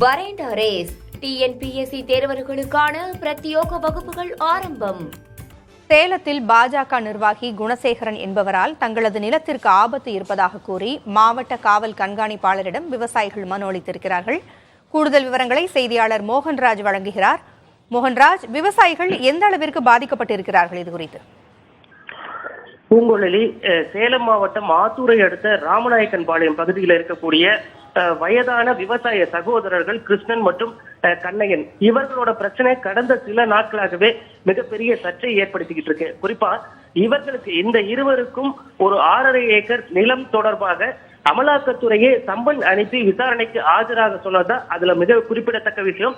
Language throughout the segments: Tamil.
வரேண்ட ரேஸ் டிஎன்பிஎஸ்சி தேர்வர்களுக்கான பிரத்யோக வகுப்புகள் ஆரம்பம். சேலத்தில் பாஜக நிர்வாகி குணசேகரன் என்பவரால் தங்களது நிலத்திற்கு ஆபத்து இருப்பதாக கூறி மாவட்ட காவல் கண்காணிப்பாளரிடம் விவசாயிகள் மனு அளித்திருக்கிறார்கள். கூடுதல் விவரங்களை செய்தியாளர் மோகன்ராஜ் வழங்குகிறார். மோகன்ராஜ், விவசாயிகள் எந்த அளவிற்கு பாதிக்கப்பட்டிருக்கிறார்கள் இது குறித்து? பூங்குழலி, சேலம் மாவட்டம் ஆத்தூரை அடுத்த ராமநாயக்கன்பாளையம் பகுதியில் இருக்கக்கூடிய வயதான விவசாய சகோதரர்கள் கிருஷ்ணன் மற்றும் கண்ணையன், இவர்களோட பிரச்சனை கடந்த சில நாட்களாகவே மிகப்பெரிய சர்ச்சை ஏற்படுத்திக்கிட்டு இருக்கு. குறிப்பா இவர்களுக்கு இந்த இருவருக்கும் ஒரு 6.5 ஏக்கர் நிலம் தொடர்பாக அமலாக்கத்துறையே சம்பன் அனுப்பி விசாரணைக்கு ஆஜராக சொன்னதுதான் அதுல மிக குறிப்பிடத்தக்க விஷயம்.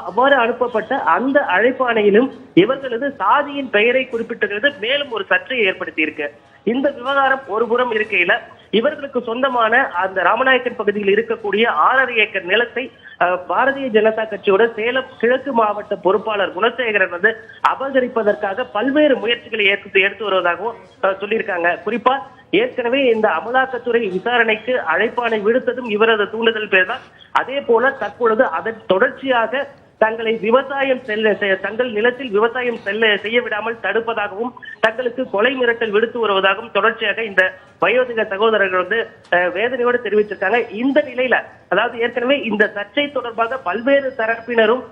அவ்வாறு அனுப்பப்பட்ட அந்த அழைப்பாணையிலும் இவர்களது சாதியின் பெயரை குறிப்பிட்டிருக்கிறது மேலும் ஒரு சர்ச்சையை ஏற்படுத்தி இருக்கு. இந்த விவகாரம் ஒருபுறம் இருக்கையில இவர்களுக்கு சொந்தமான அந்த ராமநாயக்கன் பகுதியில் இருக்கக்கூடிய 6.5 ஏக்கர் நிலத்தை பாரதிய ஜனதா கட்சியோட சேலம் கிழக்கு மாவட்ட பொறுப்பாளர் குணசேகரன் அபகரிப்பதற்காக பல்வேறு முயற்சிகளை எடுத்து வருவதாகவும் சொல்லியிருக்காங்க. குறிப்பா ஏற்கனவே இந்த அமலாக்கத்துறை விசாரணைக்கு அழைப்பாணை விடுத்ததும் இவரது தூண்டுதல் பேர் தான். அதே போல தற்பொழுது அதன் தொடர்ச்சியாக தங்களை தங்கள் நிலத்தில் விவசாயம் செய்ய விடாமல் தடுப்பதாகவும் தங்களுக்கு கொலை மிரட்டல் விடுத்து வருவதாகவும் தொடர்ச்சியாக இந்த வயோதிக சகோதரர்கள் வேதனையோடு தெரிவிச்சிருக்காங்க. இந்த நிலையில அதாவது ஏற்கனவே இந்த சர்ச்சை தொடர்பாக பல்வேறு தரப்பினரும்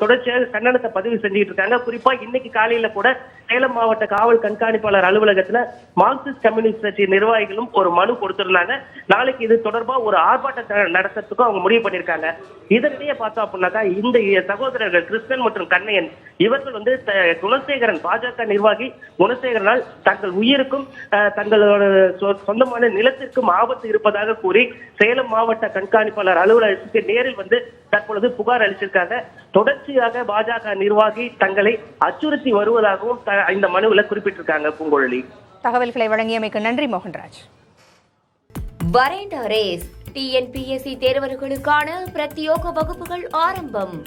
தொடர்ச்சியாக கண்டனத்தை பதிவு செஞ்சுட்டு இருக்காங்க. குறிப்பா இன்னைக்கு காலையில கூட சேலம் மாவட்ட காவல் கண்காணிப்பாளர் அலுவலகத்துல மார்க்சிஸ்ட் கம்யூனிஸ்ட் கட்சி நிர்வாகிகளும் ஒரு மனு கொடுத்திருந்தாங்க. நாளைக்கு இது தொடர்பா ஒரு ஆர்ப்பாட்டத்தை நடத்துறதுக்கும் அவங்க முடிவு பண்ணிருக்காங்க. இதனிடையே பார்த்தோம் அப்படின்னாக்கா இந்த சகோதரர்கள் கிருஷ்ணன் மற்றும் கண்ணையன் இவர்கள் குணசேகரன், பாஜக நிர்வாகி குணசேகரனால் தங்கள் உயிருக்கும் தங்களோட சொந்தமான நிலத்திற்கும் ஆபத்து இருப்பதாக கூறி சேலம் மாவட்ட கண்காணிப்பாளர் அலுவலகத்துக்கு நேரில் தற்பொழுது புகார் அளிச்சிருக்காங்க. தொடர்ச்சியாக பாஜக நிர்வாகி தங்களை அச்சுறுத்தி வருவதாகவும் இந்த மனுவில் குறிப்பிட்டிருக்காங்க. பூங்குழலி, தகவல்களை வழங்கியமைக்கு நன்றி மோகன்ராஜ். வரேண்ட ரேஸ் டிஎன்பிஎஸ்சி தேர்வர்களுக்கான பிரத்யோக வகுப்புகள் ஆரம்பம்.